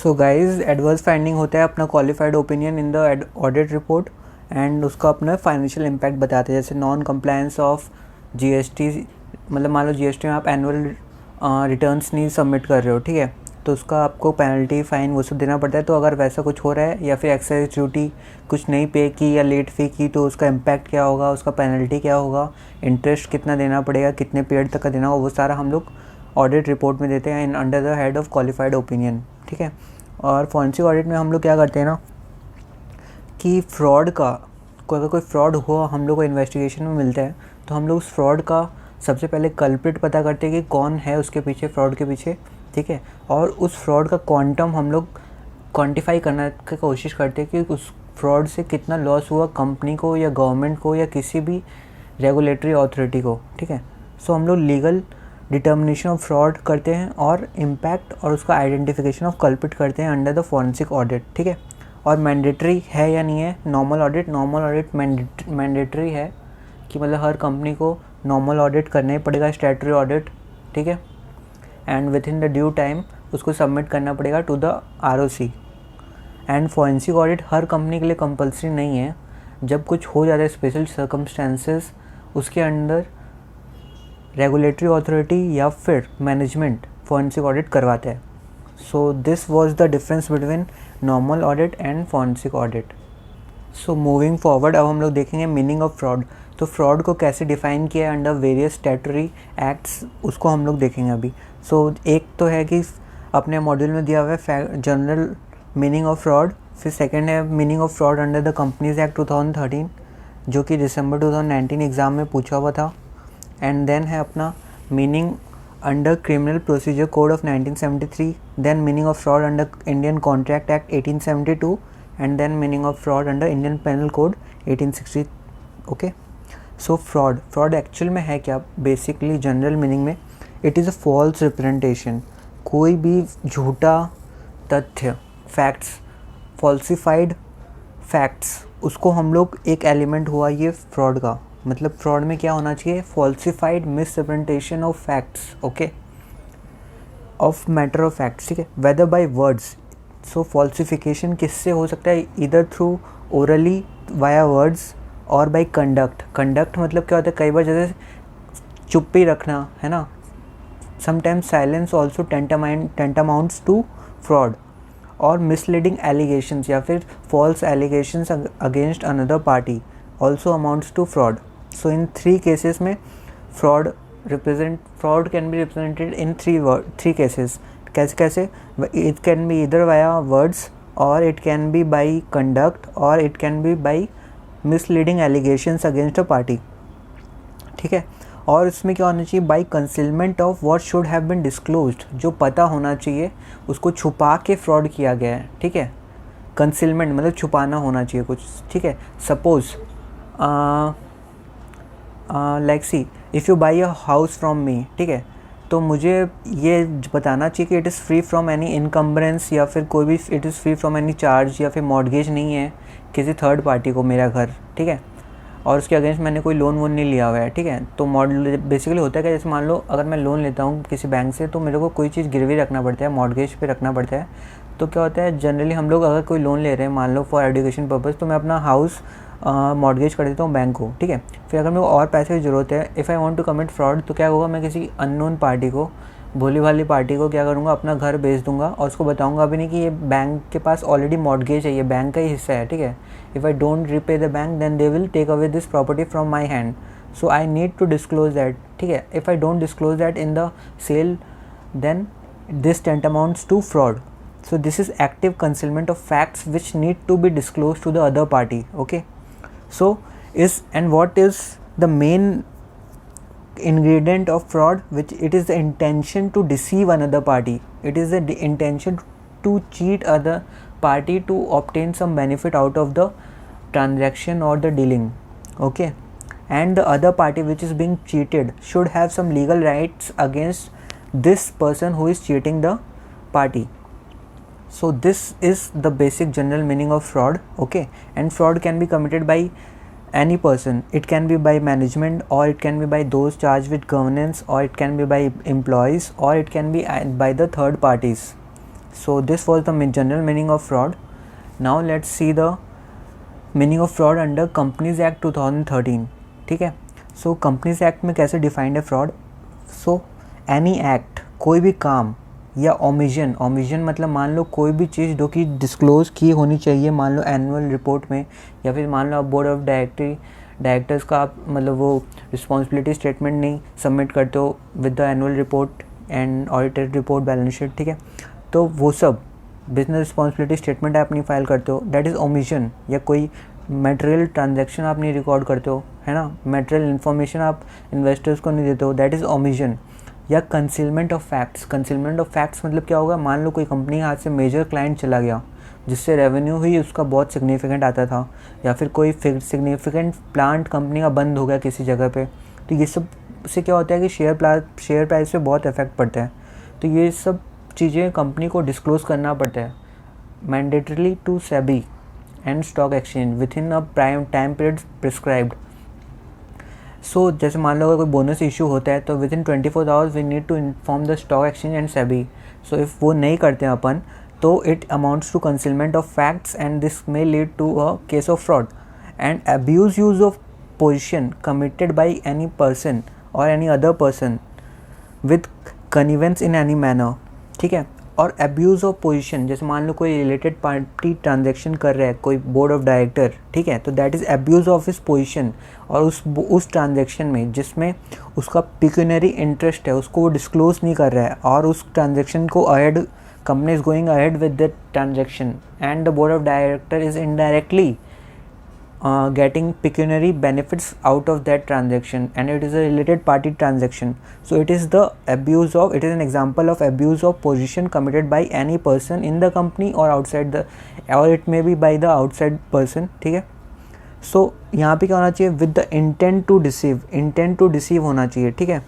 So guys adverse finding होता है अपना qualified opinion in the audit report and उसका अपना फाइनेंशियल इम्पैक्ट बताते हैं। जैसे नॉन कंप्लायंस ऑफ जीएसटी, मतलब मान लो जीएसटी में आप एनुअल रिटर्न्स नहीं सबमिट कर रहे हो, ठीक है, तो उसका आपको पेनल्टी फ़ाइन वो सब देना पड़ता है। तो अगर वैसा कुछ हो रहा है या फिर एक्साइज ड्यूटी कुछ नहीं पे की या लेट फी की तो उसका इम्पैक्ट क्या होगा, उसका पेनल्टी क्या होगा, इंटरेस्ट कितना देना पड़ेगा, कितने पीरियड तक का देना होगा, वो सारा हम लोग ऑडिट रिपोर्ट में देते हैं in under the head of qualified opinion, ठीक है। और फॉरेंसिक ऑडिट में हम लोग क्या करते हैं ना कि फ्रॉड का अगर कोई फ्रॉड हुआ हम लोग को इन्वेस्टिगेशन में मिलता है तो हम लोग उस फ्रॉड का सबसे पहले कल्प्रिट पता करते हैं कि कौन है उसके पीछे, फ्रॉड के पीछे, ठीक है। और उस फ्रॉड का क्वांटम हम लोग क्वांटिफाई करने की कोशिश करते हैं कि उस फ्रॉड से कितना लॉस हुआ कंपनी को या गवर्नमेंट को या किसी भी रेगुलेटरी अथॉरिटी को, ठीक है। सो हम लोग लीगल डिटर्मिनेशन ऑफ फ्रॉड करते हैं और इम्पैक्ट और उसका आइडेंटिफिकेशन ऑफ कल्प्रिट करते हैं अंडर द फॉरेंसिक ऑडिट, ठीक है। और मैंडेटरी है या नहीं है नॉर्मल ऑडिट मैंडेटरी है कि मतलब हर कंपनी को नॉर्मल ऑडिट करना ही पड़ेगा, स्टैट्यूटरी ऑडिट, ठीक है। And within the due time उसको सबमिट करना पड़ेगा to the ROC। And forensic audit हर कंपनी के लिए कंपलसरी नहीं है। जब कुछ हो जाता है स्पेशल सर्कमस्टेंसेस उसके अंदर रेगुलेटरी अथॉरिटी या फिर मैनेजमेंट फॉरेंसिक ऑडिट करवाता है। So this was the difference between normal audit and forensic audit. So moving forward अब हम लोग देखेंगे मीनिंग ऑफ फ्रॉड। तो फ्रॉड को कैसे डिफ़ाइन किया है अंडर वेरियस स्टैट्यूटरी एक्ट्स, उसको हम लोग देखेंगे अभी। सो एक तो है कि अपने मॉड्यूल में दिया हुआ है जनरल मीनिंग ऑफ फ्रॉड, फिर सेकंड है meaning of fraud under the companies act 2013 जो कि दिसंबर 2019 एग्ज़ाम में पूछा हुआ था। एंड देन है अपना meaning under criminal procedure code of 1973, then meaning of fraud under Indian contract act 1872 and then meaning of fraud under Indian penal code 1860। Okay, so fraud actual में है क्या? बेसिकली जनरल मीनिंग में it is a false representation, कोई भी झूठा तथ्य, facts, falsified facts, उसको हम लोग एक एलिमेंट हुआ ये फ्रॉड का। मतलब फ्रॉड में क्या होना चाहिए? Falsified misrepresentation of facts, okay, of matter of facts, ठीक है, whether by words. So falsification किससे हो सकता है? इधर थ्रू ओरली वाया वर्ड्स और बाय कंडक्ट मतलब क्या होता है? कई बार जैसे चुप्पी रखना है ना, sometimes silence also tantamounts to fraud, और मिसलीडिंग एलिगेशंस या फिर false allegations against another party also amounts to fraud. So in 3 cases में fraud can be represented in 3 cases. कैसे? It can be either via words, और it can be by conduct, और it can be by misleading allegations against a party, ठीक है। और इसमें क्या होना चाहिए? By concealment of what should have been disclosed, जो पता होना चाहिए उसको छुपा के फ्रॉड किया गया है, ठीक है। कंसीलमेंट मतलब छुपाना होना चाहिए कुछ, ठीक है। Suppose like C if you by a house from me, ठीक है, तो मुझे ये बताना चाहिए कि it is free from any encumbrance या फिर कोई भी it is free from any charge या फिर मॉर्गेज नहीं है किसी थर्ड पार्टी को मेरा घर, ठीक है, और उसके अगेंस्ट मैंने कोई लोन वोन नहीं लिया हुआ है, ठीक है। तो मॉडल बेसिकली होता है कि जैसे मान लो अगर मैं लोन लेता हूँ किसी बैंक से तो मेरे को कोई चीज़ गिरवी रखना पड़ता है, मॉर्गेज पे रखना पड़ता है। तो क्या होता है जनरली हम लोग अगर कोई लोन ले रहे हैं मान लो फॉर एजुकेशन पर्पज़, तो मैं अपना हाउस मॉर्गेज कर देता हूँ बैंक को, ठीक है। फिर अगर मेरे को और पैसे की ज़रूरत है, if I want to commit fraud, तो क्या होगा? मैं किसी अननोन पार्टी को, भोली भाली पार्टी को क्या करूँगा? अपना घर बेच दूंगा और उसको बताऊंगा भी नहीं कि ये बैंक के पास ऑलरेडी मॉर्गेज है, ये बैंक का ही हिस्सा है, ठीक है। If I don't repay the bank then they will take away this property from my hand, so I need to disclose that, ठीक है। If I don't disclose that in the sale then this tantamounts to fraud. So this is active concealment of facts which need to be disclosed to the other party, okay. So what is the main ingredient of fraud? Which it is the intention to deceive another party. It is the intention to cheat other party to obtain some benefit out of the transaction or the dealing, okay. And the other party which is being cheated should have some legal rights against this person who is cheating the party. So this is the basic general meaning of fraud, okay. And fraud can be committed by any person. It can be by management, or it can be by those charged with governance, or it can be by employees, or it can be by the third parties. So this was the general meaning of fraud. Now let's see the meaning of fraud under companies act 2013. ठीक है. सो companies act में कैसे defined है fraud. So any act, कोई भी काम या omission मतलब मान लो कोई भी चीज़ जो कि डिस्क्लोज़ की होनी चाहिए, मान लो एनुअल रिपोर्ट में, या फिर मान लो आप बोर्ड ऑफ डायरेक्टर्स का आप मतलब वो रिस्पॉन्सिबिलिटी स्टेटमेंट नहीं सबमिट करते हो with the annual report and audited report balance sheet. ठीक है. तो वो सब बिजनेस रिस्पॉन्सिबिलिटी स्टेटमेंट आप नहीं फाइल करते हो, दैट इज़ ओमिशन. या कोई मटेरियल ट्रांजैक्शन आप नहीं रिकॉर्ड करते हो, है ना, मटेरियल इन्फॉर्मेशन आप इन्वेस्टर्स को नहीं देते हो, दैट इज़ ओमिशन. या concealment of facts. Concealment of facts मतलब क्या होगा, मान लो कोई कंपनी हाथ से मेजर क्लाइंट चला गया जिससे रेवेन्यू ही उसका बहुत सिग्निफिकेंट आता था, या फिर कोई सिग्निफिकेंट प्लांट कंपनी का बंद हो गया किसी जगह पे, तो ये सब से क्या होता है कि शेयर प्राइस पे बहुत इफेक्ट पड़ता है. तो ये सब चीज़ें कंपनी को डिस्क्लोज़ करना पड़ता है mandatorily to SEBI and stock exchange within a time period prescribed. So जैसे मान लो अगर कोई बोनस इशू होता है तो within 24 hours we need to inform the stock exchange and SEBI. So if वो नहीं करते हैं अपन तो it amounts to concealment of facts and this may lead to a case of fraud and abuse use of position committed by any person और any other person with convenience in any manner. ठीक है. और abuse of position, जैसे मान लो कोई related party transaction कर रहा है, कोई बोर्ड ऑफ डायरेक्टर, ठीक है, तो that is abuse of his position. और उस ट्रांजैक्शन में जिसमें उसका पिक्यूनरी इंटरेस्ट है उसको वो डिस्क्लोज नहीं कर रहा है, और उस ट्रांजैक्शन को ahead, company is going ahead with that transaction and the board of director is indirectly getting pecuniary benefits out of that transaction and it is a related party transaction. So it is an example of abuse of position committed by any person in the company or or it may be by the outside person. ठीक है. So यहाँ पे क्या होना चाहिए, with the intent to deceive होना चाहिए. ठीक है.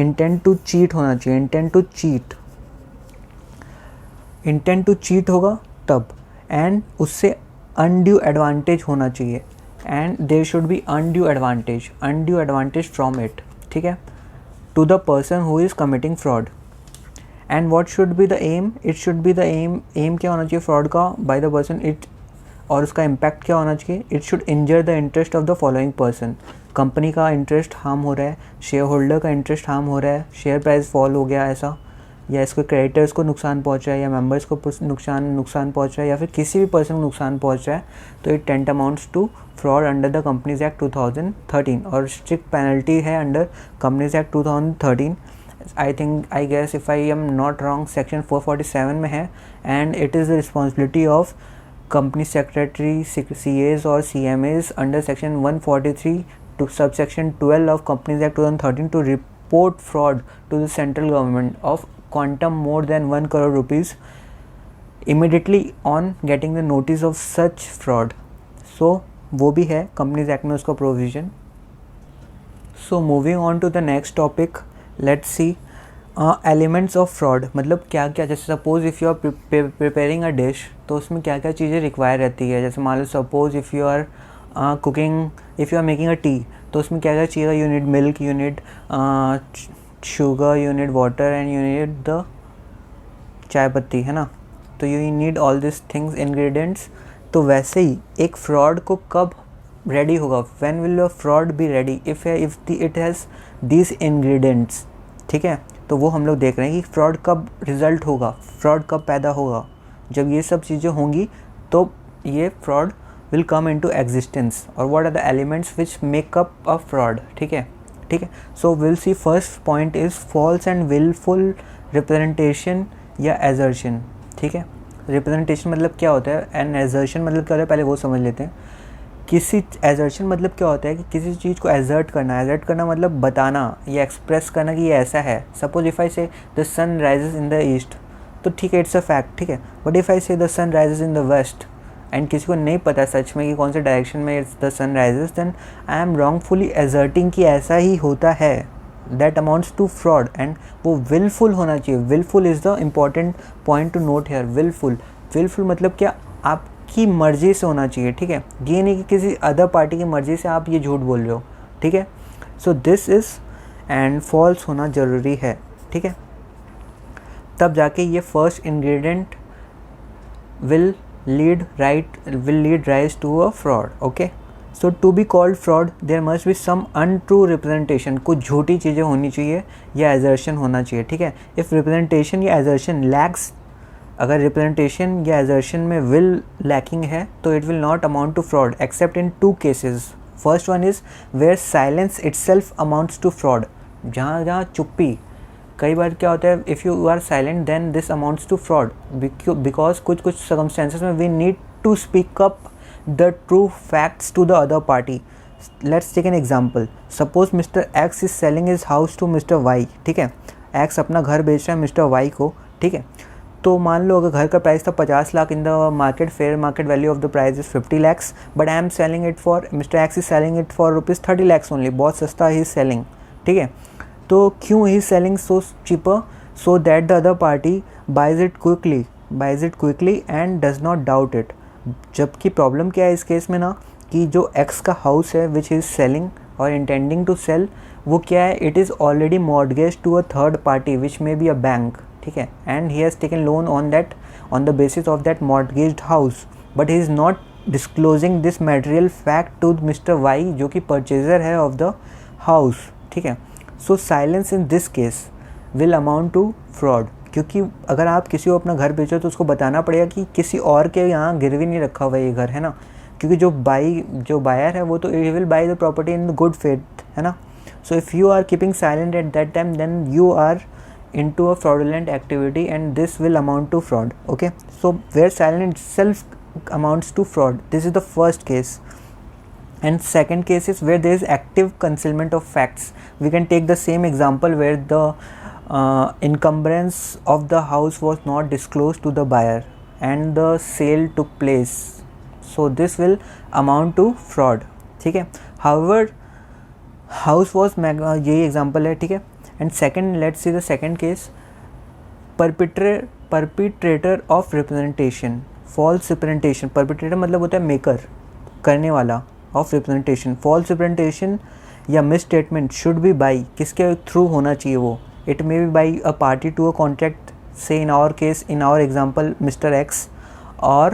intent to cheat होना चाहिए, intent to cheat होगा तब, and उससे अनड्यू एडवांटेज होना चाहिए, and there should be undue advantage from it. ठीक है. To the person who is committing fraud. And what should be the aim, it should be the aim क्या होना चाहिए फ्रॉड का, बाय द पर्सन इट, और उसका impact क्या होना चाहिए, it should injure the interest of the following person. Company का इंटरेस्ट हार्म हो रहा है, शेयर होल्डर का इंटरेस्ट हार्म हो रहा है, शेयर प्राइस फॉल हो गया ऐसा, या इसको क्रेडिटर्स को नुकसान पहुंच रहा है, या मेंबर्स को नुकसान पहुंच रहा है, या फिर किसी भी पर्सन को नुकसान पहुंच रहा है, तो it tantamounts to fraud under the companies act 2013. और स्ट्रिक्ट पेनल्टी है under companies act 2013. I guess if I am not wrong section 447 में है, and it is the responsibility of company secretary, CAs और CMAs under section 143 to subsection 12 of Companies Act 2013 to report fraud to the central government of quantum more than 1 crore rupees immediately on getting the notice of such fraud. So वो भी है Companies Act में उसका provision. So moving on to the next topic, let's see elements of fraud. मतलब क्या क्या, जैसे suppose if you are preparing a dish तो उसमें क्या क्या चीज़ें रिक्वायर रहती है. जैसे मान लो suppose if you are cooking, if you are making a tea, तो उसमें क्या क्या चाहिए, you need milk, you need sugar, you need water and you need the chai patti, है ना. तो you need all this things, ingredients. तो वैसे ही एक फ्रॉड को कब रेडी होगा, when will your fraud be ready, if it has these ingredients. ठीक है. तो वो हम लोग देख रहे हैं कि फ्रॉड कब रिज़ल्ट होगा, फ्रॉड कब पैदा होगा. जब ये सब चीज़ें होंगी तो ये fraud will come into existence, or what are the elements which make up a fraud. ठीक है. So we'll see first point is false and willful representation या assertion. ठीक है. representation मतलब क्या होता है and assertion मतलब क्या होता है, पहले वो समझ लेते हैं. assertion मतलब क्या होता है कि किसी चीज़ को assert करना मतलब बताना या express करना कि ये ऐसा है. suppose if I say the sun rises in the east, तो ठीक है, it's a fact. ठीक है. but if I say the sun rises in the west and किसी को नहीं पता सच में कि कौन से डायरेक्शन में the sun rises, then I am wrongfully asserting कि ऐसा ही होता है. That amounts to fraud. And वो विलफुल होना चाहिए. Wilful is the important point to note here. Wilful मतलब क्या, आपकी मर्ज़ी से होना चाहिए. ठीक है. ये नहीं कि किसी अदर पार्टी की मर्ज़ी से आप ये झूठ बोल रहे हो. ठीक है. So this is and false होना ज़रूरी है. ठीक है. तब जाके ये first ingredient will lead rise to a fraud. Okay, so to be called fraud there must be some untrue representation, कुछ झूठी चीज़ें होनी चाहिए या assertion होना चाहिए. ठीक है, if representation या assertion lacks, अगर representation या assertion में will lacking है तो it will not amount to fraud except in two cases. First one is where silence itself amounts to fraud. जहाँ चुप्पी, कई बार क्या होता है, if you are silent then this amounts to fraud, because कुछ सर्कमस्टेंसेस में we need to speak up the true facts to the other party. Let's take an example. Suppose mister X is selling his house to mister Y. ठीक है, x अपना घर बेच रहा है mister Y को. ठीक है, तो मान लो अगर घर का प्राइस था 50 lakh, in the market fair market value of the price is 50 lakhs, but I am selling it for, mister X is selling it for rupees 30 lakhs only. बहुत सस्ता ही सेलिंग. ठीक है, तो क्यों ही selling so cheaper? So that the other party buys it quickly and does not doubt it. जबकि problem क्या है इस केस में ना, कि जो एक्स का हाउस है विच इज़ सेलिंग और इंटेंडिंग टू सेल, वो क्या है, it is already mortgage to a third party which may be a bank. ठीक है, and he has taken loan on the basis of that mortgaged house, but he is not disclosing this material fact to mister Y जो कि purchaser है of the house. ठीक है, so silence in this case will amount to fraud, क्योंकि अगर आप किसी को अपना घर बेचो तो उसको बताना पड़ेगा कि किसी और के यहाँ गिरवी नहीं रखा हुआ ये घर, है ना, क्योंकि जो बायर है वो तो ही will buy the property in good faith, है ना. So if you are keeping silent at that time then you are into a fraudulent activity and this will amount to fraud. Okay, so where silence itself amounts to fraud, this is the first case. And second case is where there is active concealment of facts. We can take the same example where the encumbrance of the house was not disclosed to the buyer and the sale took place, so this will amount to fraud. ठीक है, however house was यही example है. ठीक है, and second, let's see the second case, perpetrator of representation, false representation. perpetrator मतलब होता है maker, करने वाला, of representation. false representation या misstatement should be by, किसके थ्रू होना चाहिए वो, it may be by a party to a contract, say in our case, in our example Mr. X, or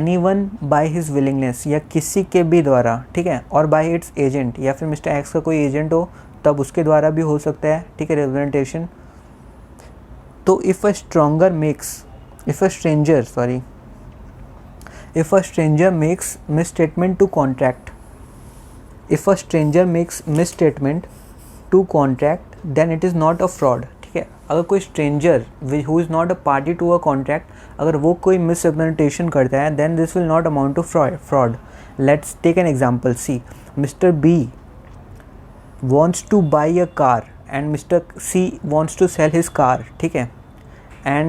anyone by his willingness, या किसी के भी द्वारा. ठीक है, और by its agent, या फिर Mr. X का कोई एजेंट हो तब उसके द्वारा भी हो सकता है. ठीक है, रिप्रेजेंटेशन. तो if a stranger makes misstatement to contract, then it is not a fraud. ठीक है, अगर कोई stranger who is not a party to a contract, अगर वो कोई मिसरिप्रेजेंटेशन करता है then this will not amount to fraud. Let's take an example. See, mister B wants to buy a car and Mr. C wants to sell his car. ठीक है, and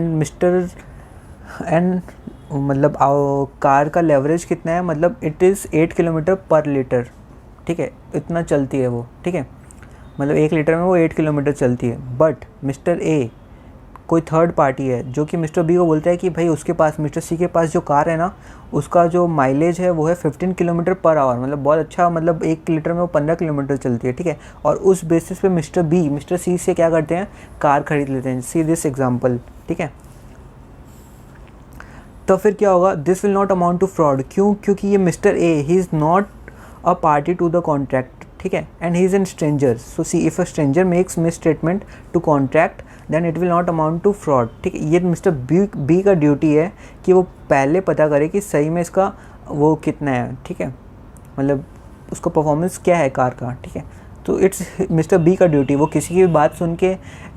मतलब car का leverage कितना है, मतलब it is 8 kilometre पर litre. ठीक है, इतना चलती है वो. ठीक है, मतलब 1 लीटर में वो 8 किलोमीटर चलती है. बट मिस्टर ए कोई थर्ड पार्टी है जो कि मिस्टर बी को बोलता है कि भाई उसके पास, मिस्टर सी के पास जो कार है ना, उसका जो माइलेज है वो है 15 किलोमीटर पर आवर, मतलब बहुत अच्छा, मतलब 1 लीटर में वो 15 किलोमीटर चलती है. ठीक है, और उस बेसिस पे मिस्टर सी से क्या करते हैं, कार खरीद लेते हैं. See this example. ठीक है, तो फिर क्या होगा, this will not amount to fraud. क्यों? क्योंकि ये mister A he is not a party to the contract. ठीक है, and he is an stranger. So see, if a stranger makes misstatement to contract then it will not amount to fraud. ठीक है, ये mister B का duty है कि वो पहले पता करे कि सही में इसका वो कितना है. ठीक है, मतलब उसका परफॉर्मेंस क्या है कार का. ठीक है, तो इट्स मिस्टर बी का ड्यूटी, वो किसी की भी बात सुन के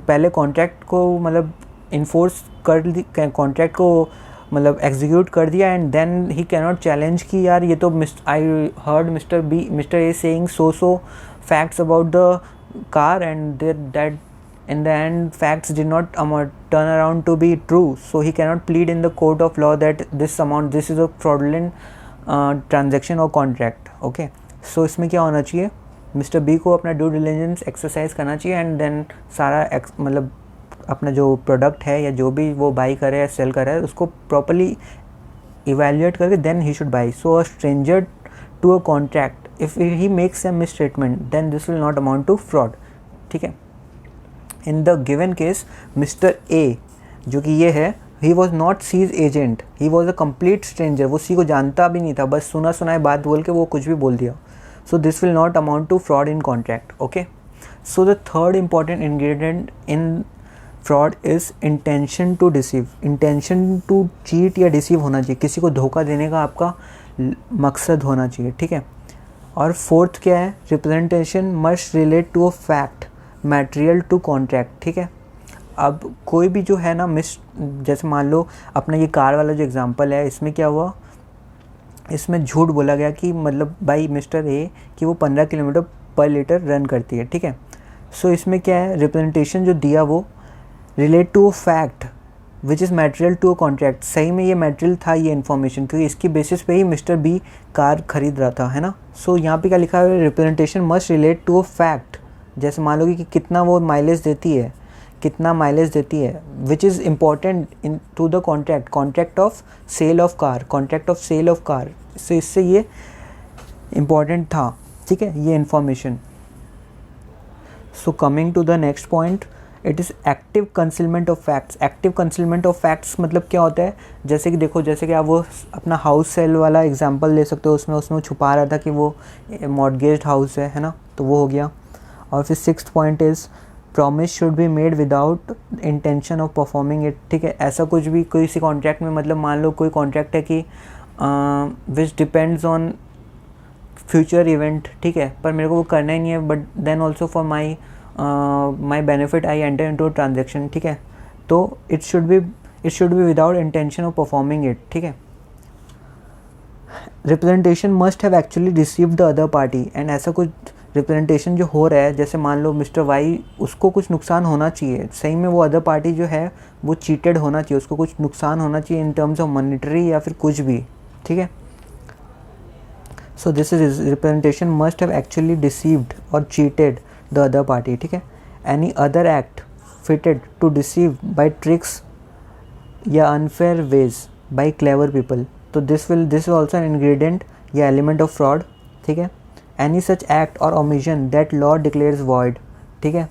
पहले कॉन्ट्रैक्ट को मतलब इन्फोर्स कर दी, कॉन्ट्रैक्ट को मतलब एग्जीक्यूट कर दिया, and then he can not challenge कि यार ये तो I heard mister A saying so facts about the car and that in the end facts did not turn around to be true, so he cannot plead in the court of law that this is a fraudulent transaction or contract. Okay, so इसमें क्या होना चाहिए, mister B को अपना due diligence exercise करना चाहिए, and then सारा मतलब अपना जो प्रोडक्ट है या जो भी वो बाई करे या सेल करे उसको प्रॉपरली इवेल्युएट करके then he should buy. So a stranger to a contract, if he makes a misstatement then this will not amount to fraud. ठीक है, in the given case mister A जो कि ये है he was not C's agent, he was a complete stranger, वो C को जानता भी नहीं था, बस सुना सुनाए बात बोल के वो कुछ भी बोल दिया. So this will not amount to fraud in contract. Okay, so the third important ingredient in fraud is intention to deceive. Intention to cheat या डिसीव होना चाहिए, किसी को धोखा देने का आपका मकसद होना चाहिए. ठीक है. और फोर्थ क्या है, representation must relate to a fact material to contract. ठीक है. अब कोई भी जो है ना जैसे मान लो अपना ये कार वाला जो एग्जांपल है, इसमें क्या हुआ, इसमें झूठ बोला गया कि मतलब बाई मिस्टर ए कि वो 15 किलोमीटर पर लीटर रन करती है. ठीक है. सो इसमें क्या है, रिप्रेजेंटेशन जो दिया वो relate to a fact which is material to a contract. सही में ये मटेरियल था ये इन्फॉर्मेशन, क्योंकि इसकी बेसिस पे ही मिस्टर बी कार खरीद रहा था, है ना. सो यहाँ पे क्या लिखा है, representation must relate to a fact. जैसे मान लो कि कितना वो माइलेज देती है, कितना माइलेज देती है, which is important into the contract of sale of car, contract of sale of car. So इससे ये इम्पॉर्टेंट था. ठीक है, ये information. So coming to the next point, it is active concealment of facts. Active concealment of facts मतलब क्या होता है, जैसे कि देखो, जैसे कि आप वो अपना हाउस सेल वाला एग्जांपल ले सकते हो, उसमें छुपा रहा था कि वो मॉर्गेज्ड हाउस है ना, तो वो हो गया. और फिर sixth point is promise should be made without intention of performing it. ठीक है. ऐसा कुछ भी किसी कॉन्ट्रैक्ट में, मतलब मान लो कोई कॉन्ट्रैक्ट है कि which depends on future event. ठीक है, पर मेरे को वो करना ही नहीं है, but then also for my benefit I enter into transaction. ठीक है, तो it should be without intention of performing it. ठीक है. Representation must have actually received the other party. And ऐसा कुछ रिप्रेजेंटेशन जो हो रहा है, जैसे मान लो मिस्टर वाई, उसको कुछ नुकसान होना चाहिए, सही में वो अदर पार्टी जो है वो चीटेड होना चाहिए, उसको कुछ नुकसान होना चाहिए इन टर्म्स ऑफ मॉनेटरी या फिर कुछ भी. ठीक है. So this is representation must have actually deceived और चीटेड द अदर पार्टी. ठीक है. Any other act fitted to deceive by tricks या unfair ways by clever people. तो this is also an ingredient या एलिमेंट ऑफ फ्रॉड. ठीक है. Any such act और omission that law declares void. ठीक है.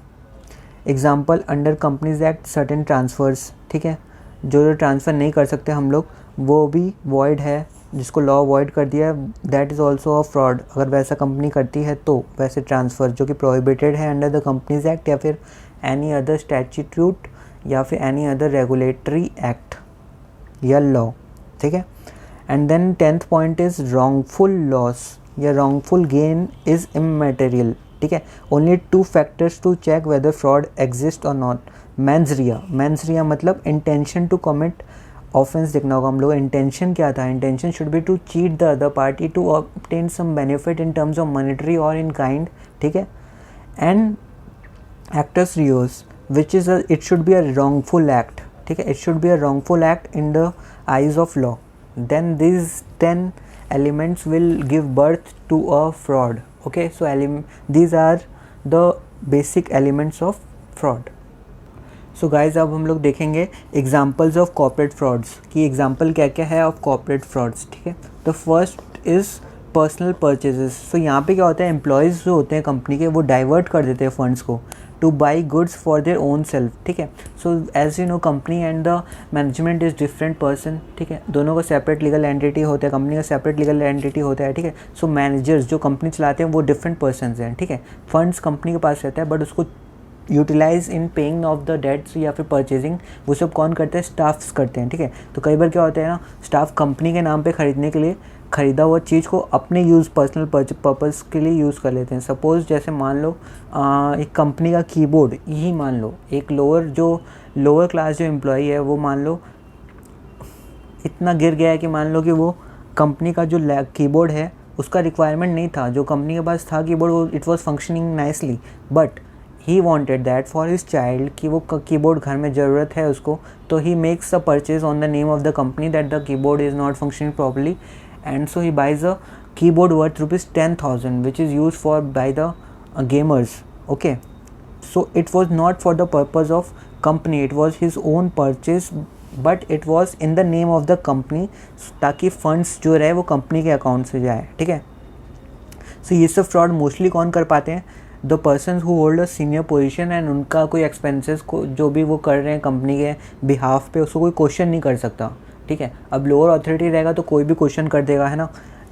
Example, under companies act certain transfers. ठीक है, जो ट्रांसफ़र नहीं कर सकते हम लोग वो भी वॉइड है, जिसको लॉ वॉइड कर दिया है, that is also a fraud. अगर वैसा कंपनी करती है तो वैसे ट्रांसफ़र जो कि प्रोहिबिटेड है अंडर द कंपनीज एक्ट या फिर एनी अदर स्टैट्यूट या फिर एनी अदर रेगुलेटरी एक्ट या लॉ. ठीक है. And then 10th point is wrongful loss या wrongful gain is immaterial. ठीक है. Only 2 factors to check whether fraud exist और नॉट. मेंस रिया मतलब इंटेंशन टू कमिट ऑफेंस. देखना होगा हम लोग इंटेंशन क्या था. Intention should be to cheat the other party to obtain some benefit in terms of monetary और in kind. ठीक है. And actus reus which is it should be a wrongful act. ठीक है. It should be a wrongful act in the eyes of law. Then this 10 elements will give birth to a fraud. Okay, so these are the basic elements of fraud. So guys, अब हम लोग देखेंगे examples of corporate frauds कि example क्या क्या है of corporate frauds. ठीक है. The first is personal purchases. So यहाँ पे क्या होता है, employees जो होते हैं कंपनी के वो divert कर देते हैं funds को to buy goods for their own self. ठीक है. So as you know, company and the management is different person. ठीक है. दोनों का separate legal entity होता है, कंपनी का separate legal entity होता है. ठीक है. So managers जो कंपनी चलाते हैं वो different persons हैं. ठीक है. funds कंपनी के पास रहता है, बट उसको utilise in paying off the debts या फिर परचेजिंग वो सब कौन करते हैं, स्टाफ्स करते हैं. ठीक है. तो कई बार क्या होता है ना, स्टाफ कंपनी के नाम पे ख़रीदने के लिए ख़रीदा हुआ चीज़ को अपने पर्सनल पर्पस के लिए यूज़ कर लेते हैं. सपोज़ जैसे मान लो एक कंपनी का कीबोर्ड यही मान लो, एक लोअर क्लास जो एम्प्लॉई है वो मान लो इतना गिर गया है कि मान लो कि वो कंपनी का जो कीबोर्ड है उसका रिक्वायरमेंट नहीं था, जो कंपनी के पास था कीबोर्ड वो it was functioning nicely, but he wanted that for his child कि वो कीबोर्ड घर में ज़रूरत है उसको, तो he makes a purchase on the name of the company that the keyboard is not functioning properly, and so he buys a keyboard worth ₹10,000 which is used for by the gamers. Okay, so it was not for the purpose of company, it was his own purchase, but it was in the name of the company, ताकि funds जो रहे वो company के account से जाए. ठीक है. सो ये सब फ्रॉड मोस्टली कौन कर पाते हैं, the person who hold a senior position and उनका कोई एक्सपेंसेस को जो भी वो कर रहे हैं कंपनी के बिहाफ पे उसको कोई क्वेश्चन नहीं कर सकता, ठीक है। अब लोअर अथॉरिटी रहेगा तो कोई भी क्वेश्चन कर देगा, है ना।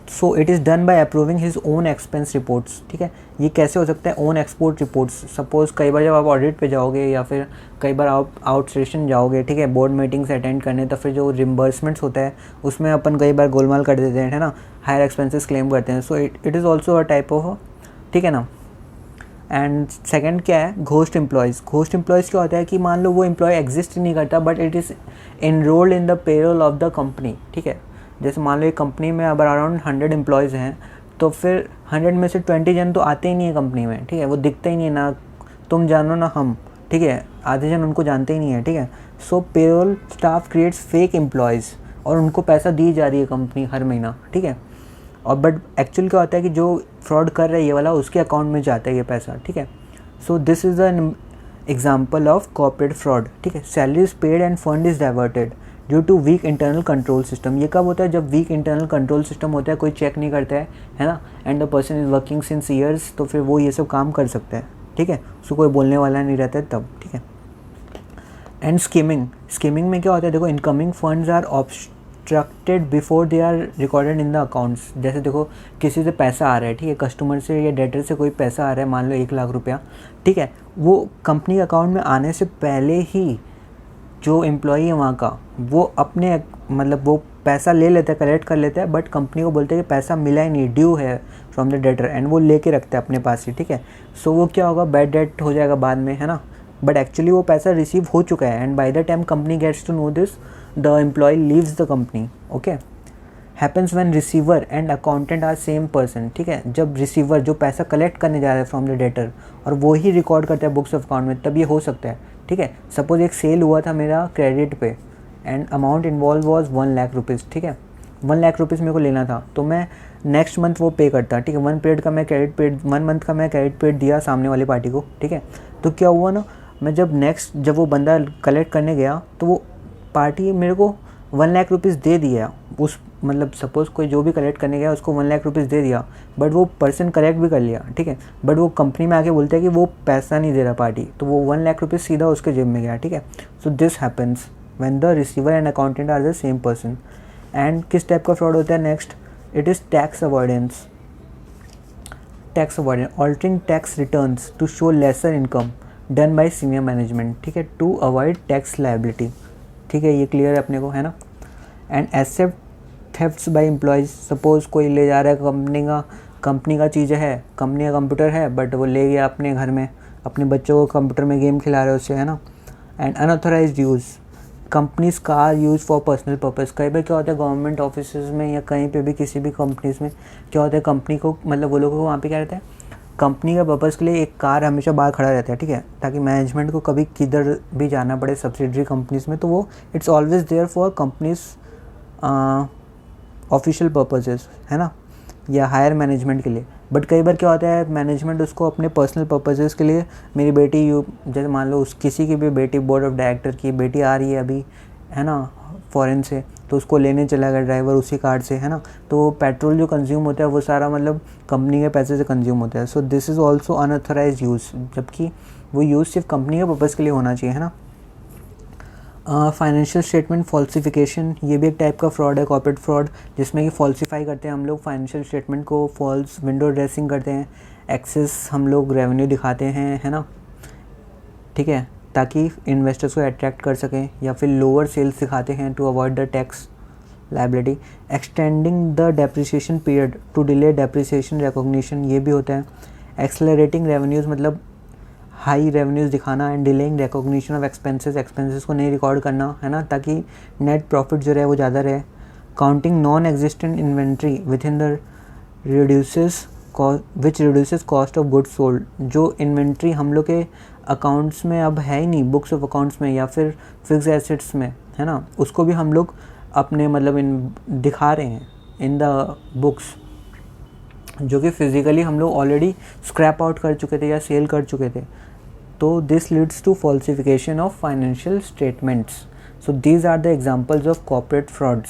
So it is done by approving his own expense reports, ठीक है। ये कैसे हो सकता है, ओन एक्सपोर्ट रिपोर्ट्स। सपोज़ कई बार जब आप ऑडिट पे जाओगे या फिर कई बार आप आउट स्टेशन जाओगे, ठीक है, बोर्ड मीटिंग्स अटेंड करने, तो फिर जो रिम्बर्समेंट्स होता है उसमें अपन कई बार गोलमाल कर देते हैं, है ना, हायर एक्सपेंसेस क्लेम करते हैं। So it is also a type of, ठीक है ना। एंड सेकंड क्या है, घोस्ट एम्प्लॉयज़। घोस्ट एम्प्लॉयज़ क्या होता है कि मान लो वो एम्प्लॉय एग्जिस्ट नहीं करता but it is enrolled in the payroll of the company, ठीक है। जैसे मान लो एक कंपनी में अब अराउंड 100 एम्प्लॉयज़ हैं, तो फिर 100 में से 20 जन तो आते ही नहीं है कंपनी में, ठीक है, वो दिखते ही नहीं है, ना तुम जानो ना हम, ठीक है, आधे जन उनको जानते ही नहीं है, ठीक है। So payroll staff creates fake employees और उनको पैसा दी जा रही है कंपनी हर महीना, ठीक है। और बट एक्चुअल क्या होता है कि जो फ्रॉड कर रहा है ये वाला उसके अकाउंट में जाता है ये पैसा, ठीक है। So this is an example of corporate fraud, ठीक है। Salary is paid and fund is diverted due to weak internal control system. ये कब होता है, जब वीक इंटरनल कंट्रोल सिस्टम होता है, कोई चेक नहीं करता है ना, and the person is working since years, तो फिर वो ये सब काम कर सकता है, ठीक है, उसको कोई बोलने वाला नहीं रहता है तब, ठीक है। And skimming. स्कीमिंग में क्या होता है, देखो incoming funds are obstructed before they are recorded in the accounts. जैसे देखो किसी से पैसा आ रहा है, ठीक है, कस्टमर से या डेटर से कोई पैसा आ रहा है, मान लो 1 लाख रुपया, ठीक है, वो कंपनी अकाउंट में आने से पहले ही जो एम्प्लॉई है वहाँ का वो अपने मतलब वो पैसा ले लेता है, कलेक्ट कर लेता है, बट कंपनी को बोलते हैं कि पैसा मिला ही नहीं, ड्यू है फ्रॉम द डेटर, एंड वो लेके रखता है अपने पास ही, ठीक है। सो वो क्या होगा, बैड डेट हो जाएगा बाद में, है ना, बट एक्चुअली वो पैसा रिसीव हो चुका है, and by the time company gets to know this the employee leaves the company, okay. Happens when receiver and accountant are same person, ठीक है। जब रिसीवर जो पैसा कलेक्ट करने जा रहा है फ्रॉम द डेटर और वो ही रिकॉर्ड करता है बुक्स ऑफ अकाउंट में, तब ये हो सकता है, ठीक है। सपोज एक सेल हुआ था मेरा क्रेडिट पे and amount involve was 1 lakh rupees, ठीक है, 1 लाख रुपीज़ मेरे को लेना था, तो मैं नेक्स्ट मंथ वो पे करता, ठीक है। 1 पीरियड का मैं क्रेडिट पेड, 1 मंथ का मैं क्रेडिट पेड दिया सामने वाली पार्टी को, ठीक है। तो क्या हुआ ना, मैं जब वो बंदा कलेक्ट करने गया तो वो पार्टी मेरे को 1 लाख रुपीज़ दे दिया, उस मतलब सपोज़ कोई जो भी कलेक्ट करने गया उसको 1 लाख रुपीज़ दे दिया, बट वो पर्सन कलेक्ट भी कर लिया, ठीक है, बट वो कंपनी में आके बोलते हैं कि वो पैसा नहीं दे रहा पार्टी, तो वो 1 लाख रुपीज़ सीधा उसके जेब में गया, ठीक है। So this happens when the receiver and accountant are the same person. And किस टाइप का फ्रॉड होता है next, it is tax avoidance. Tax avoidance, altering tax returns to show lesser income done by senior management, ठीक है, to avoid tax liability, ठीक है, ये clear है अपने को, है ना। And asset thefts by employees. Suppose कोई ले जा रहा है कंपनी का चीज़ है, कंपनी का कंप्यूटर है, बट वो ले गया अपने घर में, अपने बच्चों को कंप्यूटर में गेम खिला रहे हैं उससे, है ना। And unauthorised use, company's car use for personal purpose. कई बार क्या होता है गवर्नमेंट ऑफिस में या कहीं पे भी किसी भी कंपनीज़ में क्या होता है, कंपनी को मतलब वो लोगों को वहाँ पे क्या रहता है, कंपनी का पर्पज़ के लिए एक कार हमेशा बाहर खड़ा रहता है, ठीक है, ताकि मैनेजमेंट को कभी किधर भी जाना पड़े सब्सिडरी कंपनीज़ में, तो वो it's always there for company's official purposes, है ना, या हायर मैनेजमेंट के लिए। बट कई बार क्या होता है मैनेजमेंट उसको अपने पर्सनल पर्पजेज़ के लिए, मेरी बेटी जैसे मान लो किसी की भी बेटी, बोर्ड ऑफ डायरेक्टर की बेटी आ रही है अभी, है ना, फॉरेन से, तो उसको लेने चला गया ड्राइवर उसी कार से, है ना, तो पेट्रोल जो कंज्यूम होता है वो सारा मतलब कंपनी के पैसे से कंज्यूम होता है। So this is also unauthorised use, जबकि वो यूज़ सिर्फ कंपनी के पर्पज़ के लिए होना चाहिए, है ना। फाइनेंशियल स्टेटमेंट फॉल्सिफिकेशन, ये भी एक टाइप का फ्रॉड है, कॉर्पोरेट फ्रॉड, जिसमें कि फॉल्सिफाई करते हैं हम लोग फाइनेंशियल स्टेटमेंट को, फॉल्स विंडो ड्रेसिंग करते हैं, एक्सेस हम लोग रेवेन्यू दिखाते हैं, है ना, ठीक है, ताकि इन्वेस्टर्स को अट्रैक्ट कर सकें, या फिर लोअर सेल्स दिखाते हैं to avoid the tax liability. Extending the depreciation period to delay depreciation recognition, ये भी होता है। एक्सेलरेटिंग रेवेन्यूज़, मतलब हाई रेवेन्यूज़ दिखाना, and delaying recognition of expenses को नहीं रिकॉर्ड करना, है ना, ताकि नेट प्रॉफिट जो रहे वो ज़्यादा रहे। Counting non existent inventory with in the which reduces cost of goods sold, जो इन्वेंट्री हम लोग के अकाउंट्स में अब है ही नहीं, बुक्स ऑफ अकाउंट्स में या फिर फिक्स एसेट्स में, है ना, उसको भी हम लोग अपने मतलब दिखा रहे हैं इन द बुक्स, जो कि फिज़िकली हम लोग ऑलरेडी स्क्रैप आउट कर चुके थे या सेल कर चुके थे। तो this leads to falsification of financial statements. So these are the examples of corporate frauds.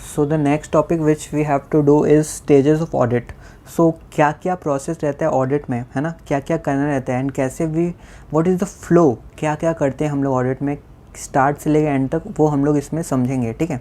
So the next topic which we have to do is stages of audit. So क्या क्या प्रोसेस रहता है audit में, है ना, क्या क्या करना रहता है एंड कैसे भी व्हाट इज़ द फ्लो, क्या क्या करते हैं हम लोग ऑडिट में स्टार्ट से लेकर एंड तक, वो हम लोग इसमें समझेंगे. ठीक है.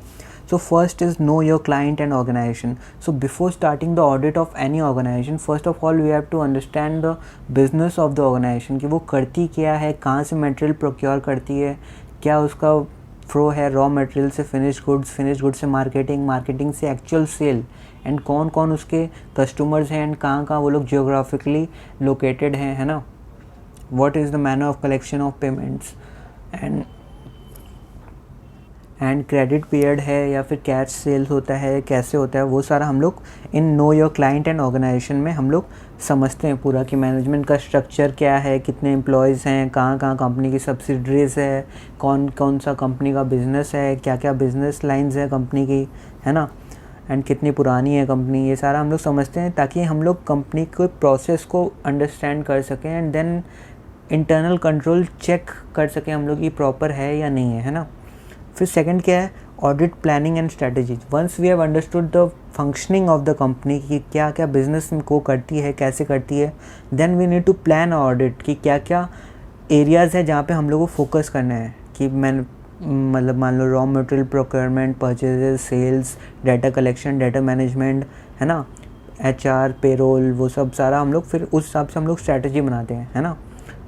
So first is know your client and organisation. So before starting the audit of any organisation, first of all we have to understand the business of the organisation कि वो करती क्या है, कहाँ से मटेरियल प्रोक्योर करती है, क्या उसका फ्लो है रॉ मटेरियल से फिनिश गुड्स से मार्केटिंग से एक्चुअल सेल, एंड कौन कौन उसके कस्टमर्स हैं एंड कहाँ कहाँ वो लोग जियोग्राफिकली लोकेटेड हैं, है ना. What is the manner of collection of payments and credit period है या फिर कैश सेल्स होता है, कैसे होता है, वो सारा हम लोग इन know your client and organisation में हम लोग समझते हैं पूरा कि मैनेजमेंट का स्ट्रक्चर क्या है, कितने एम्प्लॉयज़ हैं, कहाँ कहाँ कंपनी की सब्सिडरीज़ है, कौन कौन सा कंपनी का बिज़नेस है, क्या क्या बिज़नेस लाइंस है कंपनी की, है ना, एंड कितनी पुरानी है कंपनी. ये सारा हम लोग समझते हैं ताकि हम लोग कंपनी के प्रोसेस को अंडरस्टैंड कर सकें and then internal control check कर सकें हम लोग ये प्रॉपर है या नहीं है ना. फिर सेकंड क्या है, audit planning and strategies. Once we have understood the functioning of the company कि क्या क्या बिजनेस को करती है, कैसे करती है, then we need to plan audit कि क्या क्या एरियाज़ है जहाँ पे हम लोग को फोकस करना है कि मतलब मान लो raw material procurement, purchases, sales, data collection, data management, है ना, HR, पेरोल, वो सब सारा हम लोग फिर उस हिसाब से हम लोग स्ट्रैटेजी बनाते हैं, है ना.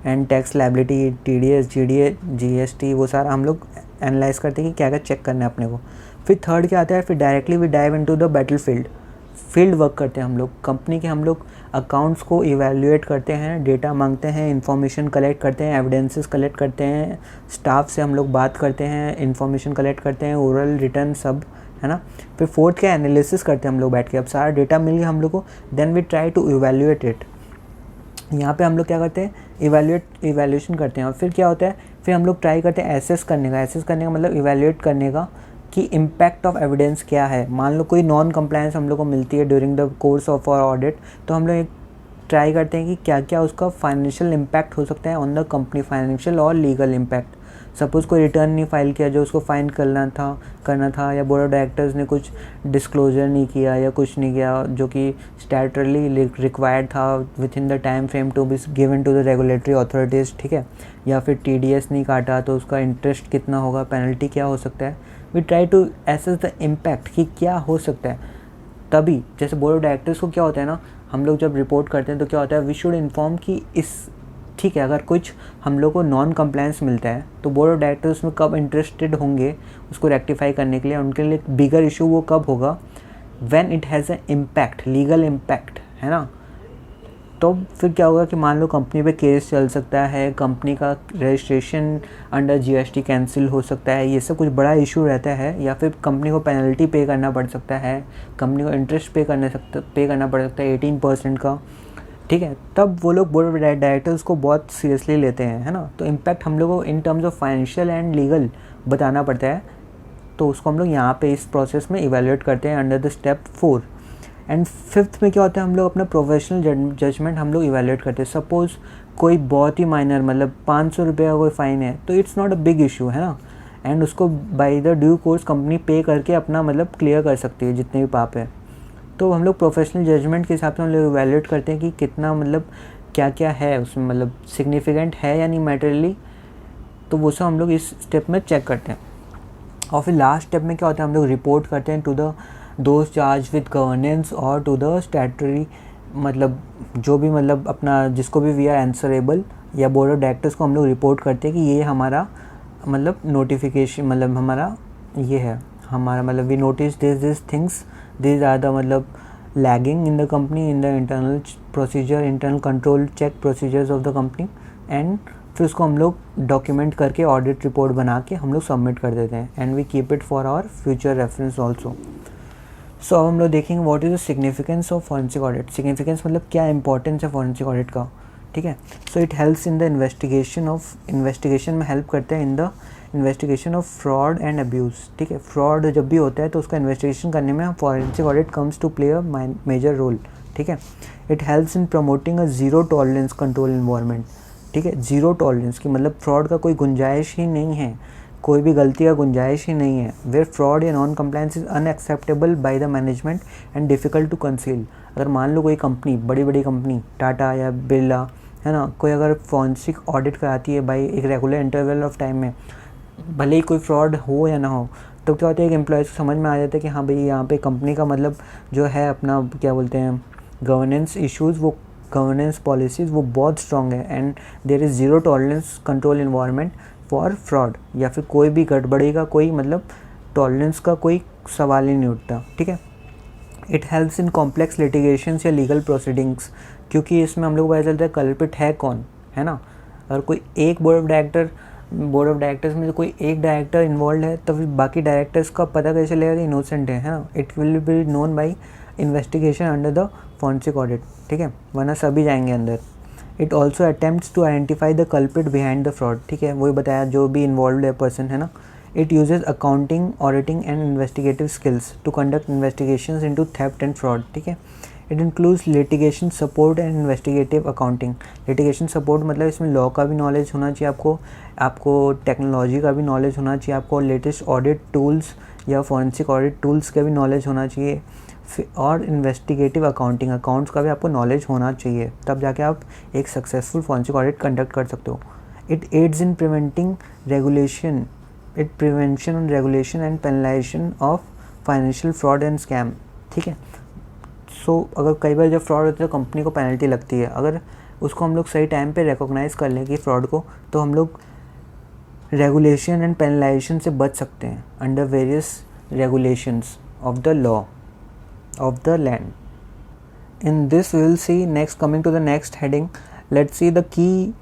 And tax liability, TDS, GDA, GST, वो सारा हम लोग एनालाइज करते हैं कि क्या क्या चेक करना है अपने को. फिर थर्ड क्या आता है, फिर directly we dive into the battlefield work करते हैं हम लोग. कंपनी के हम लोग अकाउंट्स को इवैल्यूएट करते हैं, डेटा मांगते हैं, इन्फॉर्मेशन कलेक्ट करते हैं, एविडेंसेस कलेक्ट करते हैं, स्टाफ से हम लोग बात करते हैं, इन्फॉर्मेशन कलेक्ट करते हैं, ओरल रिटर्न सब, है ना. फिर फोर्थ क्या, एनालिसिस करते हैं हम लोग बैठ के. अब सारा डेटा मिल गया हम लोग को, then we try to evaluate it. यहाँ पे हम लोग क्या करते हैं, इवैल्यूएशन करते हैं. और फिर क्या होता है, फिर हम लोग ट्राई करते हैं एसेस करने का मतलब इवैल्यूएट करने का कि इम्पैक्ट ऑफ एविडेंस क्या है. मान लो कोई नॉन कंप्लायंस हम लोग को मिलती है during the course of our audit, तो हम लोग ट्राई करते हैं कि क्या क्या उसका फाइनेंशियल इम्पैक्ट हो सकता है ऑन द कंपनी, फाइनेंशियल और लीगल इम्पैक्ट. सपोज़ कोई रिटर्न नहीं फाइल किया जो उसको फाइन करना था या बोर्ड ऑफ डायरेक्टर्स ने कुछ डिस्क्लोजर नहीं किया या कुछ नहीं किया जो कि स्टैट्यूटरली रिक्वायर्ड था within the time frame to be given to the regulatory authorities. ठीक है. या फिर TDS नहीं काटा तो उसका इंटरेस्ट कितना होगा, पेनल्टी क्या हो सकता है. We try to assess the impact कि क्या हो सकता है. तभी जैसे बोर्ड ऑफ डायरेक्टर्स को क्या होता है ना, हम लोग जब रिपोर्ट करते हैं तो क्या होता है, वी शुड इन्फॉर्म कि इस ठीक है अगर कुछ हम लोग को नॉन कंप्लायंस मिलता है तो बोर्ड ऑफ डायरेक्टर्स में कब इंटरेस्टेड होंगे उसको रेक्टिफाई करने के लिए. उनके लिए बिगर इशू वो कब होगा, when it has a impact, legal impact, है ना. तो फिर क्या होगा कि मान लो कंपनी पे केस चल सकता है, कंपनी का रजिस्ट्रेशन अंडर GST कैंसिल हो सकता है, ये सब कुछ बड़ा इशू रहता है. या फिर कंपनी को पेनल्टी पे करना पड़ सकता है, कंपनी को इंटरेस्ट पे करना पड़ सकता है 18% का. ठीक है. तब वो लोग बोर्ड ऑफ डायरेक्टर्स को बहुत सीरियसली लेते हैं, है ना. तो इम्पैक्ट हम लोग को इन terms of financial and legal बताना पड़ता है. तो उसको हम लोग यहाँ पे इस प्रोसेस में इवैल्यूएट करते हैं under the step 4. And fifth में क्या होता है, हम लोग अपना प्रोफेशनल जजमेंट हम लोग इवैल्यूएट करते हैं. सपोज़ कोई बहुत ही माइनर मतलब 500 रुपये का कोई फ़ाइन है तो it's not a big issue, है ना. एंड उसको by the due course company पे करके अपना मतलब क्लियर कर सकती है जितने भी पाप है. तो हम लोग प्रोफेशनल जजमेंट के हिसाब से हम लोग इवैल्यूएट करते हैं कि कितना मतलब क्या क्या है उसमें, मतलब सिग्निफिकेंट है या नहीं मैटेरियली. तो वो सब हम लोग इस स्टेप में चेक करते हैं. और फिर लास्ट स्टेप में क्या होता है, हम लोग रिपोर्ट करते हैं to the those charged with governance और टू द स्टैट्यूटरी, मतलब जो भी मतलब अपना जिसको भी वी आर आंसरेबल या बोर्ड ऑफ डायरेक्टर्स को हम लोग रिपोर्ट करते हैं कि ये हमारा मतलब नोटिफिकेशन मतलब हमारा ये है, हमारा मतलब we notice this things, this are the मतलब lagging in the company in the internal procedure, internal control check procedures of the company. And फिर उसको हम लोग डॉक्यूमेंट करके ऑडिट रिपोर्ट बना के हम लोग सबमिट कर देते हैं. And we keep it for our future reference also. So अब हम लोग देखेंगे what is the significance of forensic audit. Significance मतलब क्या इंपॉर्टेंस है फॉरेंसिक ऑडिट का. ठीक है. So it helps in the investigation में हेल्प करते हैं in the investigation of fraud and abuse. ठीक है. फ्रॉड जब भी होता है तो उसका इन्वेस्टिगेशन करने में forensic audit comes to play a major role. ठीक है. It helps in promoting a zero tolerance control environment. ठीक है. ज़ीरो टॉलरेंस की मतलब फ्रॉड का कोई गुंजाइश ही नहीं है. कोई भी गलती का गुंजाइश ही नहीं है। वेयर फ्रॉड या non compliance is unacceptable by the management and difficult to conceal. अगर मान लो कोई कंपनी, बड़ी बड़ी कंपनी टाटा या बिरला है ना, कोई अगर फॉरेंसिक ऑडिट कराती है बाई एक रेगुलर इंटरवल ऑफ टाइम में, भले ही कोई फ्रॉड हो या ना हो, तो क्या होता है एक एम्प्लॉयज़ को समझ में आ जाता है कि हाँ भाई यहाँ पे कंपनी का मतलब जो है अपना क्या बोलते हैं गवर्नेंस इश्यूज़, वो गवर्नेंस पॉलिसीज़ वो बहुत स्ट्रॉन्ग है and there is zero tolerance control environment for fraud, या फिर कोई भी गड़बड़ी का कोई मतलब टॉलरेंस का कोई सवाल ही नहीं उठता। ठीक है। It helps in complex litigations या लीगल प्रोसीडिंग्स, क्योंकि इसमें हम लोग को पता चलता है कल्प्रिट है कौन, है ना। अगर कोई एक बोर्ड ऑफ डायरेक्टर्स में से कोई एक डायरेक्टर इन्वॉल्व है तो फिर बाकी डायरेक्टर्स का पता कैसे चलेगा कि इनोसेंट है ना। It will be known by investigation under the forensic audit. ठीक है, वरना सभी जाएंगे अंदर। It also attempts to identify the culprit behind the fraud. ठीक है, वही बताया जो भी इन्वॉल्व है पर्सन, है ना। It uses accounting, auditing and investigative skills to conduct investigations into theft and fraud. ठीक है। It includes litigation support and investigative accounting. Litigation support मतलब इसमें लॉ का भी नॉलेज होना चाहिए आपको टेक्नोलॉजी का भी नॉलेज होना चाहिए, आपको लेटेस्ट ऑडिट टूल्स या फॉरेंसिक ऑडिट टूल्स का भी नॉलेज होना चाहिए, और इन्वेस्टिगेटिव अकाउंट्स का भी आपको नॉलेज होना चाहिए, तब जाके आप एक सक्सेसफुल फॉरेंसिक ऑडिट कंडक्ट कर सकते हो। It aids in prevention and regulation and penalization of financial fraud and scam। ठीक है। सो अगर कई बार जब फ्रॉड होता है तो कंपनी को पेनल्टी लगती है, अगर उसको हम लोग सही टाइम पे रिकॉग्नाइज़ कर लें कि फ्रॉड को, तो हम लोग रेगुलेशन एंड पेनलाइजेशन से बच सकते हैं under various regulations of the law of the land. In this we will see next, coming to the next heading, let's see the key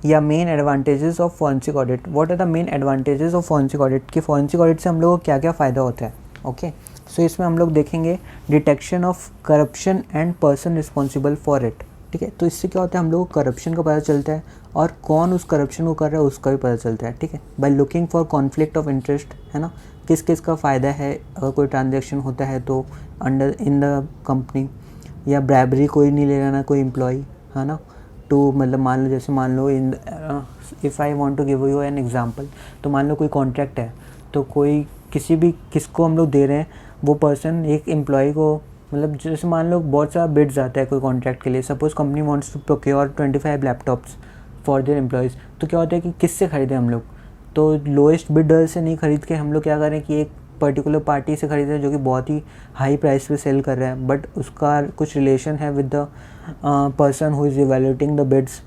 या main advantages of forensic audit. What are the main advantages of forensic audit, कि forensic audit से हम लोगों को क्या क्या फ़ायदा होता है। ओके, सो इसमें हम लोग देखेंगे detection of corruption and person responsible for it. ठीक है, तो इससे क्या होता है हम लोगों को करप्शन का पता चलता है और कौन उस करप्शन को कर रहा है उसका भी पता चलता है। ठीक है, by looking for conflict of interest, है ना, किस किस का फ़ायदा है अगर कोई ट्रांजेक्शन होता है तो अंडर इन द कंपनी, या ब्राइबरी कोई नहीं ले रहा ना कोई एम्प्लॉई, है ना, टू मतलब मान लो जैसे मान लो in if I want to give you an example, तो मान लो कोई कॉन्ट्रैक्ट है, तो कोई किसको हम लोग दे रहे हैं, वो पर्सन एक एम्प्लॉय को, मतलब जैसे मान लो बहुत सारा बिड्स आता है कोई कॉन्ट्रैक्ट के लिए, suppose company wants to procure 25 laptops for their employees, तो क्या होता है कि किससे ख़रीदें हम लोग, तो लोएस्ट बिडर से नहीं ख़रीद के हम लोग क्या करें कि एक पर्टिकुलर पार्टी से ख़रीद रहे हैं जो कि बहुत ही हाई प्राइस पे सेल कर रहा है, बट उसका कुछ रिलेशन है with the person who is evaluating the bids,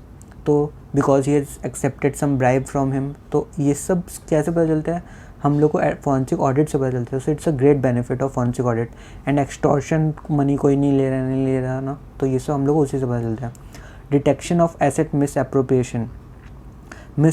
तो because he has accepted some bribe from him. तो ये सब कैसे पता चलता है हम लोग को, फॉरेंसिक ऑडिट से पता चलता है। So it's a great benefit of forensic audit. And extortion money कोई नहीं ले रहा ना, तो ये सब हम लोग को उसी से पता चलता है। Detection of asset miss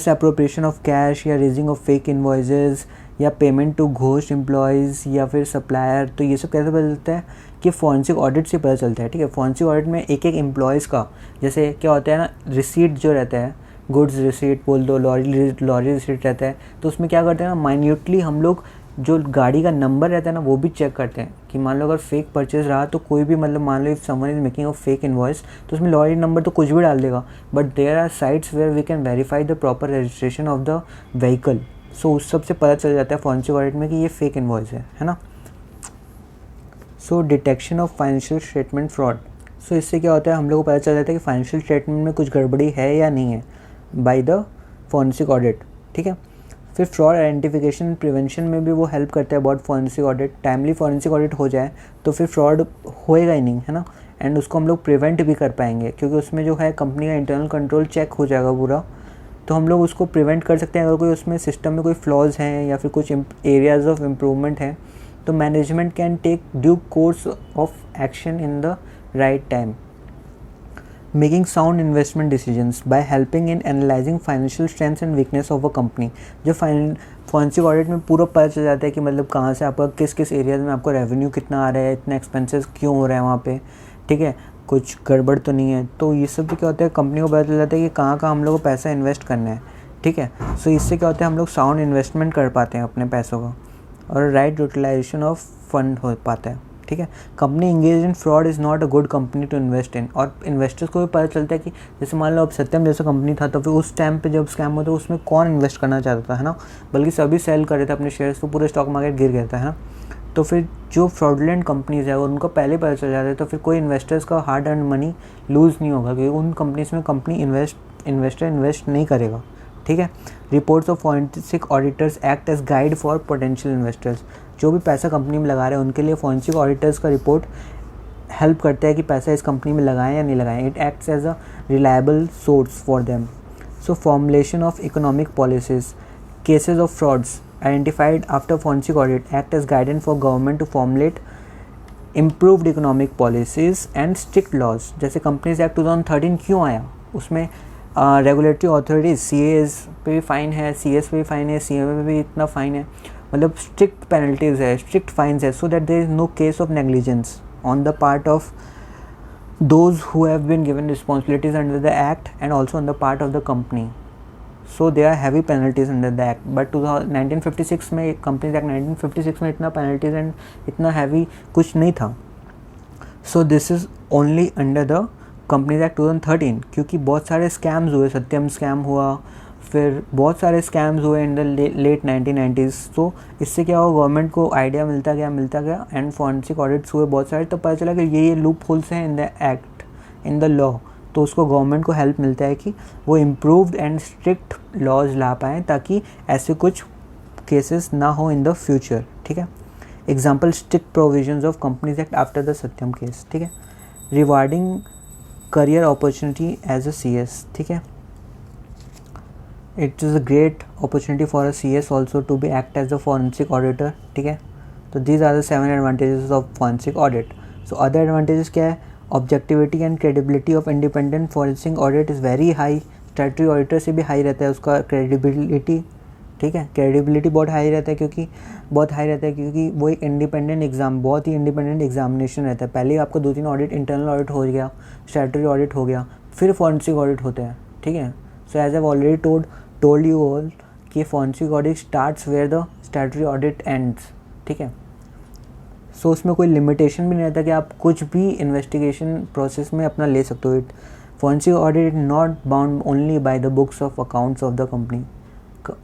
appropriation of cash या रेजिंग ऑफ फेक इन्वॉइसेस या पेमेंट टू घोस्ट एम्प्लॉयज़ या फिर सप्लायर, तो ये सब कैसे पता चलता है कि फॉरेंसिक ऑडिट से पता चलता है। ठीक है, फॉरेंसिक ऑडिट में एक एक एम्प्लॉयज़ का, जैसे क्या होता है ना, रिसीट जो रहता है, गुड्स रिसीट बोल दो, लॉरी रिसीट रहता है, तो उसमें क्या करते हैं ना, माइन्यूटली हम लोग जो गाड़ी का नंबर रहता है ना वो भी चेक करते हैं कि मान लो अगर फेक परचेज रहा तो कोई भी मतलब मान लो if someone is making a fake invoice तो उसमें लॉरी नंबर तो कुछ भी डाल देगा, but there are sites where we can verify the proper registration of the vehicle. So उस सब से पता चल जाता है फॉरेंसिक ऑडिट में कि ये फेक इनवॉइस है ना। So detection of financial statement fraud, so इससे क्या होता है हम लोग को पता चल जाता है कि फाइनेंशियल स्टेटमेंट में कुछ गड़बड़ी है या नहीं है बाय द फॉरेंसिक ऑडिट। ठीक है, फिर फ्रॉड आइडेंटिफिकेशन प्रिवेंशन में भी वो हेल्प करता है बहुत forensic audit. Timely forensic audit हो जाए तो फिर फ्रॉड होएगा ही नहीं, है ना, एंड उसको हम लोग प्रिवेंट भी कर पाएंगे क्योंकि उसमें जो है कंपनी का इंटरनल कंट्रोल चेक हो जाएगा पूरा, तो हम लोग उसको प्रिवेंट कर सकते हैं। अगर कोई उसमें सिस्टम में कोई फ्लॉज हैं या फिर कुछ एरियाज ऑफ इम्प्रूवमेंट हैं तो management can take due course of action in the right time. Making sound investment decisions by helping in analysing financial strengths and weakness of a company. जो forensic audit में पूरा पता चल जाता है कि मतलब कहाँ से आपका किस किस एरियाज में आपको रेवेन्यू कितना आ रहा है, इतने एक्सपेंसेस क्यों हो रहे हैं वहाँ पे, ठीक है, कुछ गड़बड़ तो नहीं है। तो ये सब भी क्या होता है कंपनी को पता चल जाता है कि कहाँ कहाँ हम लोग को पैसा इन्वेस्ट करना है। ठीक है, सो इससे क्या होता है हम लोग साउंड इन्वेस्टमेंट कर पाते हैं अपने पैसों का और राइट यूटिलाइजेशन ऑफ फंड हो पाता है। ठीक है। Company engage in fraud is not a good company to invest in. और इन्वेस्टर्स को भी पता चलता है कि जैसे मान लो अब सत्यम जैसा कंपनी था, तो फिर उस टाइम पे जब स्कैम हुआ तो उसमें कौन इन्वेस्ट करना चाहता था, है ना, बल्कि सभी सेल कर रहे थे अपने शेयर्स, तो पूरे स्टॉक मार्केट गिर गया था, है ना। तो फिर जो फ्रॉडलेंट कंपनीज़ है उनको पहले पता चल जाता है, तो फिर कोई इन्वेस्टर्स का हार्ड अर्न मनी लूज़ नहीं होगा, क्योंकि उन कंपनीज़ में कंपनी इन्वेस्टर इन्वेस्ट नहीं करेगा, ठीक है। Reports of forensic auditors act as guide for potential investors. जो भी पैसा कंपनी में लगा रहे हैं उनके लिए फॉरेंसिक ऑडिटर्स का रिपोर्ट हेल्प करता है कि पैसा इस कंपनी में लगाएं या नहीं लगाएं। It acts as a reliable source for them. So formulation of economic policies, cases of frauds identified after forensic audit act as guidance for government to formulate improved economic policies and strict laws। जैसे companies act 2013 क्यों आया, उसमें regulatory authorities CAs पे भी fine है, CS पे भी fine है, CMA पे भी इतना फ़ाइन है, मतलब स्ट्रिक्ट पेनल्टीज़ है, स्ट्रिक्ट फाइन्स है, so that there is no case of negligence on the part of those who have been given responsibilities under the act and also on the part of the company। So there are heavy penalties under the act, but 1956 में companies act 1956 में इतना penalties and इतना heavy कुछ नहीं था। So this is only under the companies act 2013, क्योंकि बहुत सारे स्कैम्स हुए, सत्यम स्कैम हुआ, फिर बहुत सारे स्कैम्स हुए इन द लेट 1990s। तो इससे क्या हुआ, गवर्नमेंट को आइडिया मिलता गया एंड फॉरेंसिक ऑडिट्स हुए बहुत सारे, तो पता चला कि ये लूप होल्स हैं in the act, in the law. तो उसको गवर्नमेंट को हेल्प मिलता है कि वो इम्प्रूव्ड एंड स्ट्रिक्ट लॉज ला पाएँ ताकि ऐसे कुछ केसेस ना हो इन द फ्यूचर, ठीक है। Example, strict provisions of companies act after the Satyam case, ठीक है। Rewarding career opportunity as a CS, ठीक है। It is a great opportunity for a CS also to be act as a forensic auditor, ठीक है। तो these are the 7 advantages of forensic audit. So other advantages क्या है, objectivity and credibility of independent forensic audit is very high. Statutory auditor से भी high रहता है उसका क्रेडिबिलिटी, ठीक है। क्रेडिबिलिटी बहुत हाई रहता है क्योंकि वो एक इंडिपेंडेंट एग्ज़ाम, बहुत ही इंडिपेंडेंट एग्जामिनेशन रहता है। पहले आपका 2-3 ऑडिट, इंटरनल ऑडिट हो गया, स्टैट्यूटरी ऑडिट हो गया, फिर फॉरेंसिक ऑडिट होते हैं, ठीक है। So as I already told you all कि forensic audit starts where the statutory audit ends, ठीक है। सो उसमें कोई लिमिटेशन भी नहीं रहता कि आप कुछ भी इन्वेस्टिगेशन प्रोसेस में अपना ले सकते हो। It forensic audit is not bound only by the books of accounts of the company.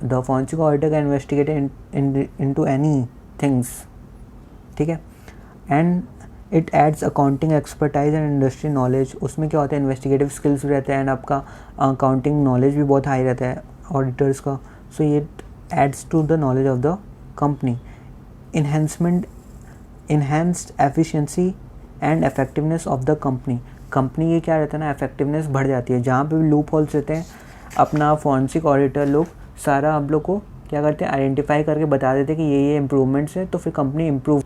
The forensic auditor can investigate into any things, ठीक है। And it adds accounting expertise and industry knowledge. उसमें क्या होता है, investigative skills भी रहते हैं and आपका अकाउंटिंग नॉलेज भी बहुत हाई रहता है ऑडिटर्स का। सो ये adds to the knowledge of the company. Enhanced efficiency and effectiveness of the company ये क्या रहता है ना, इफेक्टिवनेस बढ़ जाती है। जहाँ पे भी लूप होल्स रहते हैं, अपना फॉरेंसिक ऑडिटर लोग सारा हम लोग को क्या करते हैं, आइडेंटिफाई करके बता देते हैं कि ये इम्प्रूवमेंट्स है, तो फिर कंपनी इम्प्रूव।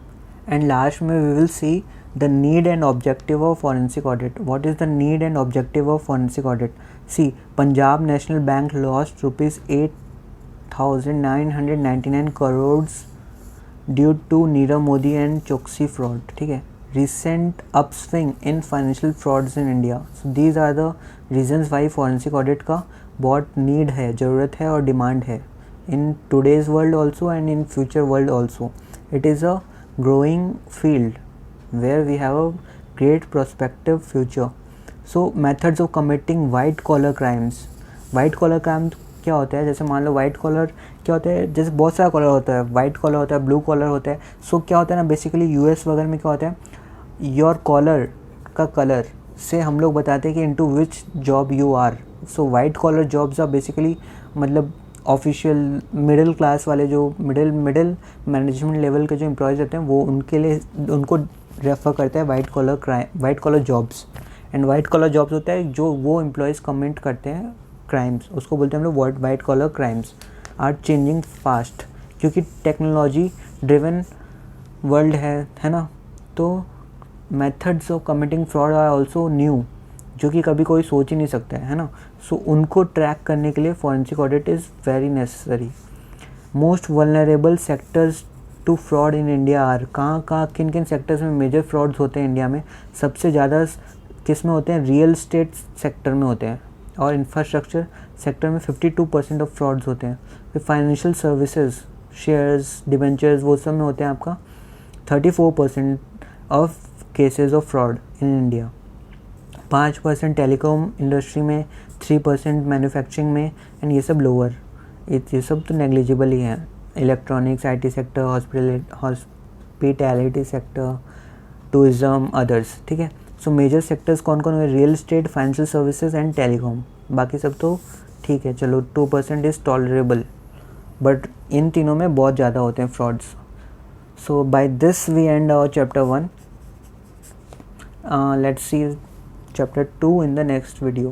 एंड लास्ट में we will see the need and objective of forensic audit. What is the need and objective of forensic audit? See, Punjab National Bank lost ₹8,999 crore due to Nirav Modi and Choksi fraud, ठीक है। Recent upswing in financial frauds in India. So these are the reasons why forensic audit का बहुत need है, ज़रूरत है और demand है in today's world also and in future world also. It is a growing field where we have a great prospective future. So methods of committing white collar crimes. White collar crime क्या होता है, जैसे मान लो white collar क्या होता है, जैसे बहुत सारा कॉलर होता है, वाइट कॉलर होता है, ब्लू कॉलर होता है। सो क्या होता है ना, बेसिकली US वगैरह में क्या होता है, योर कॉलर का कलर से हम लोग बताते हैं कि into which job you are. So white collar jobs are basically मतलब ऑफिशियल मिडिल क्लास वाले जो मिडिल मैनेजमेंट लेवल के जो एम्प्लॉयज़ रहते हैं वो उनके लिए उनको रेफ़र करता है white collar jobs. And white collar jobs होता है जो वो एम्प्लॉयज़ कमेंट करते हैं क्राइम्स, उसको बोलते हैं हम लोग white collar crimes. Are changing fast, क्योंकि टेक्नोलॉजी ड्रिवन वर्ल्ड है ना। तो methods of committing fraud are also new, जो कि कभी कोई सोच ही नहीं सकता है ना। सो उनको ट्रैक करने के लिए forensic audit is very necessary. Most vulnerable sectors to fraud in India are, कहाँ किन सेक्टर्स में मेजर फ्रॉड्स होते हैं इंडिया में? सबसे ज़्यादा किस में होते हैं? रियल एस्टेट सेक्टर में होते हैं और इंफ्रास्ट्रक्चर सेक्टर में 52% ऑफ फ्रॉड्स होते हैं। फिर फाइनेंशियल सर्विसेज, शेयर्स, डिबेंचर्स, वो सब में होते हैं आपका 34%। Of cases of fraud in India. 5% telecom industry में, 3% मैन्युफैक्चरिंग में, एंड ये सब लोअर, ये सब तो नेग्लिजिबल ही है। Electronics, IT sector, hospitality sector, tourism, others, ठीक है। सो मेजर सेक्टर्स कौन कौन हुए? Real estate, financial services and telecom. बाकी सब तो ठीक है, चलो 2% इज़ टॉलरेबल, बट इन तीनों में बहुत ज़्यादा होते हैं frauds. So by this we end our chapter 1. Let's see chapter 2 in the next video.